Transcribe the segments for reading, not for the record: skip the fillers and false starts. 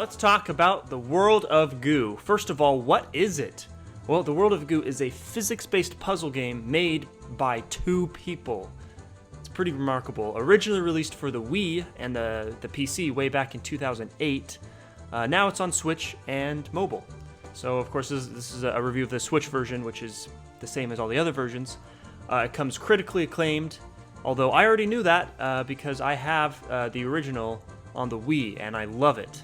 let's talk about the World of Goo. First of all, what is it? Well, the World of Goo is a physics-based puzzle game made by two people. It's pretty remarkable. Originally released for the Wii and the PC way back in 2008. Now it's on Switch and mobile. So, of course, this is a review of the Switch version, which is the same as all the other versions. It comes critically acclaimed, although I already knew that because I have the original on the Wii, and I love it.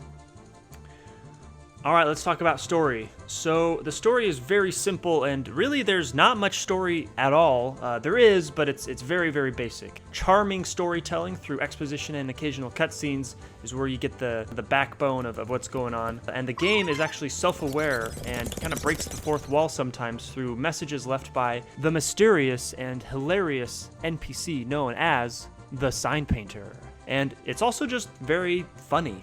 Alright, let's talk about story. So, the story is very simple, and really there's not much story at all. There is, but it's very, very basic. Charming storytelling through exposition and occasional cutscenes is where you get the backbone of what's going on. And the game is actually self-aware and kind of breaks the fourth wall sometimes through messages left by the mysterious and hilarious NPC known as the Sign Painter. And it's also just very funny.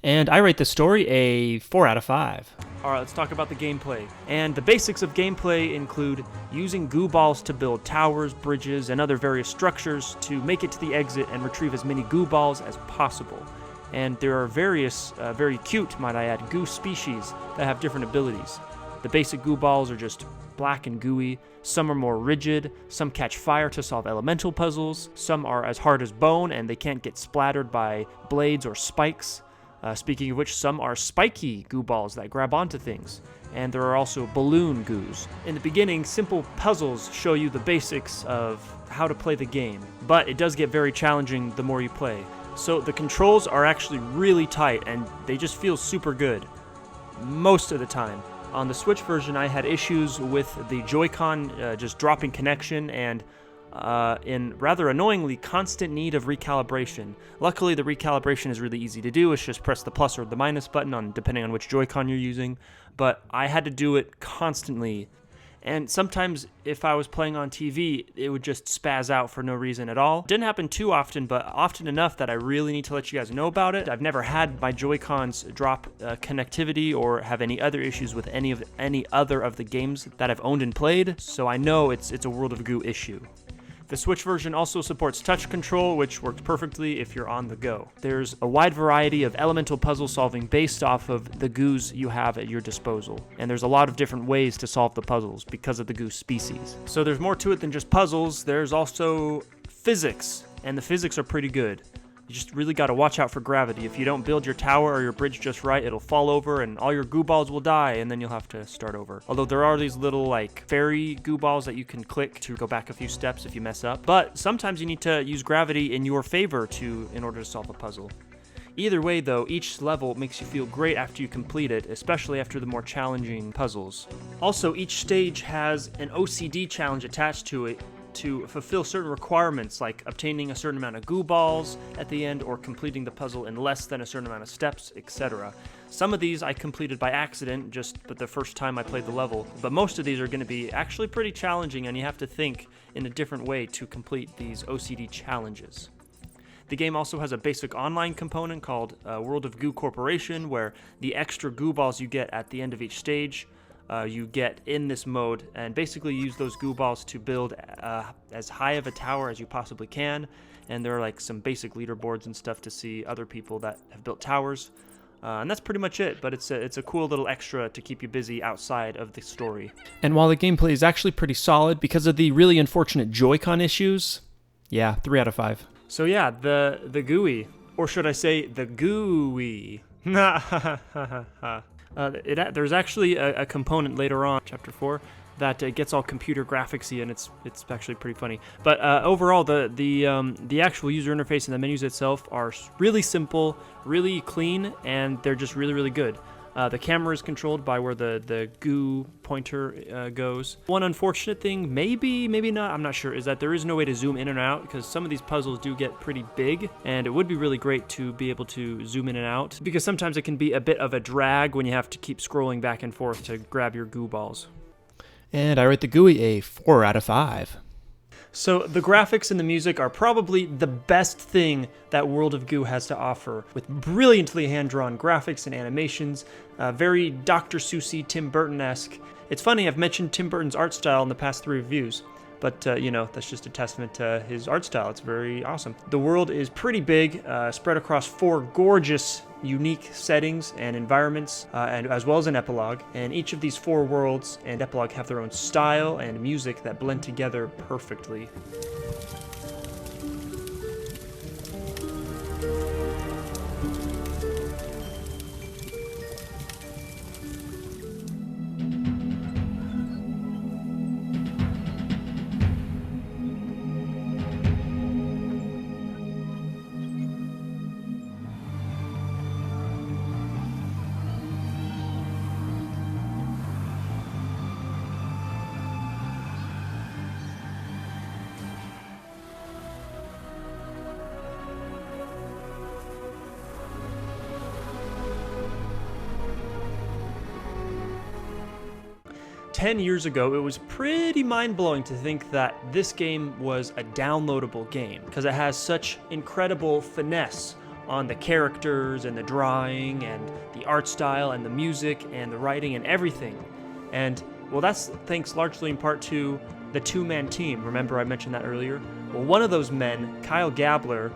And I rate the story a 4 out of 5. Alright, let's talk about the gameplay. And the basics of gameplay include using goo balls to build towers, bridges, and other various structures to make it to the exit and retrieve as many goo balls as possible. And there are various, very cute, might I add, goo species that have different abilities. The basic goo balls are just black and gooey, some are more rigid, some catch fire to solve elemental puzzles, some are as hard as bone and they can't get splattered by blades or spikes. Speaking of which, some are spiky goo balls that grab onto things, and there are also balloon goos. In the beginning, simple puzzles show you the basics of how to play the game, but it does get very challenging the more you play. So the controls are actually really tight, and they just feel super good, most of the time. On the Switch version, I had issues with the Joy-Con just dropping connection, and in rather annoyingly constant need of recalibration. Luckily, the recalibration is really easy to do. It's just press the plus or the minus button depending on which Joy-Con you're using. But I had to do it constantly. And sometimes if I was playing on TV, it would just spaz out for no reason at all. It didn't happen too often, but often enough that I really need to let you guys know about it. I've never had my Joy-Cons drop connectivity or have any other issues with any other of the games that I've owned and played, so I know it's a World of Goo issue. The Switch version also supports touch control, which works perfectly if you're on the go. There's a wide variety of elemental puzzle solving based off of the goos you have at your disposal. And there's a lot of different ways to solve the puzzles because of the goo species. So there's more to it than just puzzles. There's also physics, and the physics are pretty good. You just really got to watch out for gravity. If you don't build your tower or your bridge just right, it'll fall over and all your goo balls will die, and then you'll have to start over. Although there are these little like fairy goo balls that you can click to go back a few steps if you mess up. But sometimes you need to use gravity in your favor in order to solve a puzzle. Either way though, each level makes you feel great after you complete it, especially after the more challenging puzzles. Also, each stage has an OCD challenge attached to it to fulfill certain requirements, like obtaining a certain amount of goo balls at the end or completing the puzzle in less than a certain amount of steps, etc. Some of these I completed by accident, but the first time I played the level, but most of these are going to be actually pretty challenging, and you have to think in a different way to complete these OCD challenges. The game also has a basic online component called World of Goo Corporation, where the extra goo balls you get at the end of each stage you get in this mode, and basically use those goo balls to build as high of a tower as you possibly can. And there are like some basic leaderboards and stuff to see other people that have built towers, and that's pretty much it. But it's a cool little extra to keep you busy outside of the story. And while the gameplay is actually pretty solid because of the really unfortunate Joy-Con issues, yeah, 3 out of 5. So yeah, the gooey, or should I say the gooey. There's actually a component later on, Chapter 4, that gets all computer graphicsy, and it's actually pretty funny. But overall, the actual user interface and the menus itself are really simple, really clean, and they're just really, really good. The camera is controlled by where the goo pointer goes. One unfortunate thing, maybe not, I'm not sure, is that there is no way to zoom in and out because some of these puzzles do get pretty big, and it would be really great to be able to zoom in and out because sometimes it can be a bit of a drag when you have to keep scrolling back and forth to grab your goo balls. And I rate the GUI a 4 out of 5. So the graphics and the music are probably the best thing that World of Goo has to offer, with brilliantly hand-drawn graphics and animations, very Dr. Seussy, Tim Burton-esque. It's funny, I've mentioned Tim Burton's art style in the past 3 reviews, but that's just a testament to his art style. It's very awesome. The world is pretty big, spread across 4 gorgeous, unique settings and environments, and as well as an epilogue. And each of these 4 worlds and epilogue have their own style and music that blend together perfectly. Ten years ago, it was pretty mind-blowing to think that this game was a downloadable game because it has such incredible finesse on the characters and the drawing and the art style and the music and the writing and everything. And, well, that's thanks largely in part to the 2-man team. Remember I mentioned that earlier? Well, one of those men, Kyle Gabler,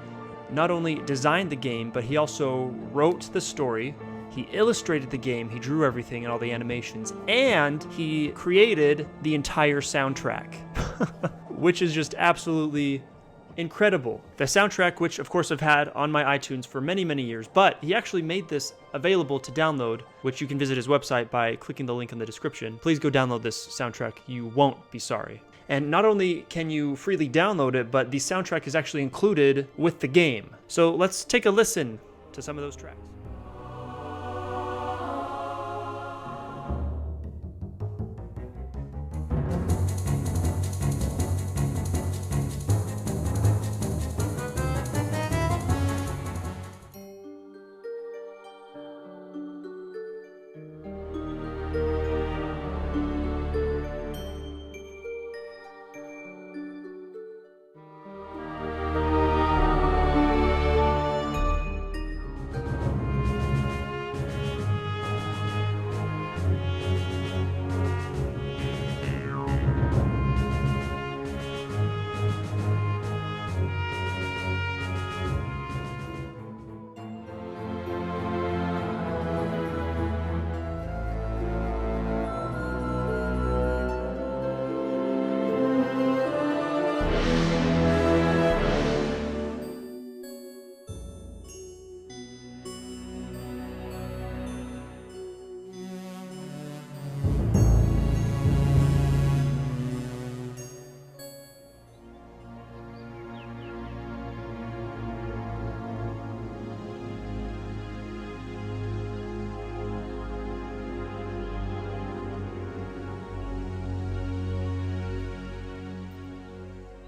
not only designed the game, but he also wrote the story. He illustrated the game, he drew everything and all the animations, and he created the entire soundtrack, which is just absolutely incredible. The soundtrack, which of course I've had on my iTunes for many, many years, but he actually made this available to download, which you can visit his website by clicking the link in the description. Please go download this soundtrack, you won't be sorry. And not only can you freely download it, but the soundtrack is actually included with the game. So let's take a listen to some of those tracks.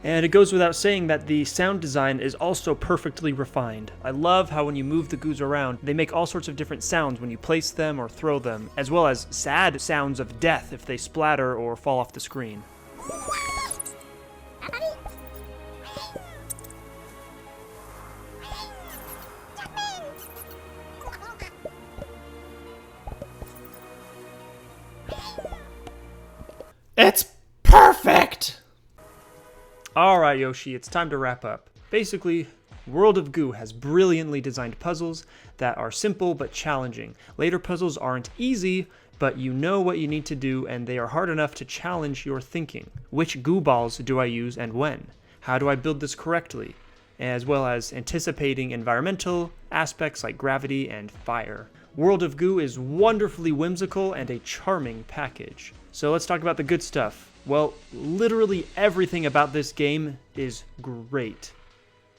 And it goes without saying that the sound design is also perfectly refined. I love how when you move the goos around, they make all sorts of different sounds when you place them or throw them, as well as sad sounds of death if they splatter or fall off the screen. It's perfect! Alright Yoshi, it's time to wrap up. Basically, World of Goo has brilliantly designed puzzles that are simple but challenging. Later puzzles aren't easy, but you know what you need to do and they are hard enough to challenge your thinking. Which goo balls do I use and when? How do I build this correctly? As well as anticipating environmental aspects like gravity and fire. World of Goo is wonderfully whimsical and a charming package. So let's talk about the good stuff. Well, literally everything about this game is great.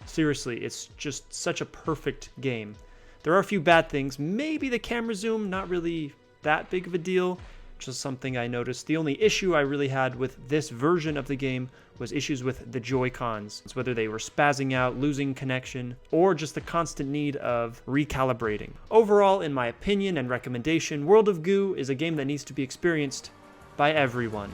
Seriously, it's just such a perfect game. There are a few bad things. Maybe the camera zoom, not really that big of a deal, just something I noticed. The only issue I really had with this version of the game was issues with the Joy-Cons. It's whether they were spazzing out, losing connection, or just the constant need of recalibrating. Overall, in my opinion and recommendation, World of Goo is a game that needs to be experienced by everyone.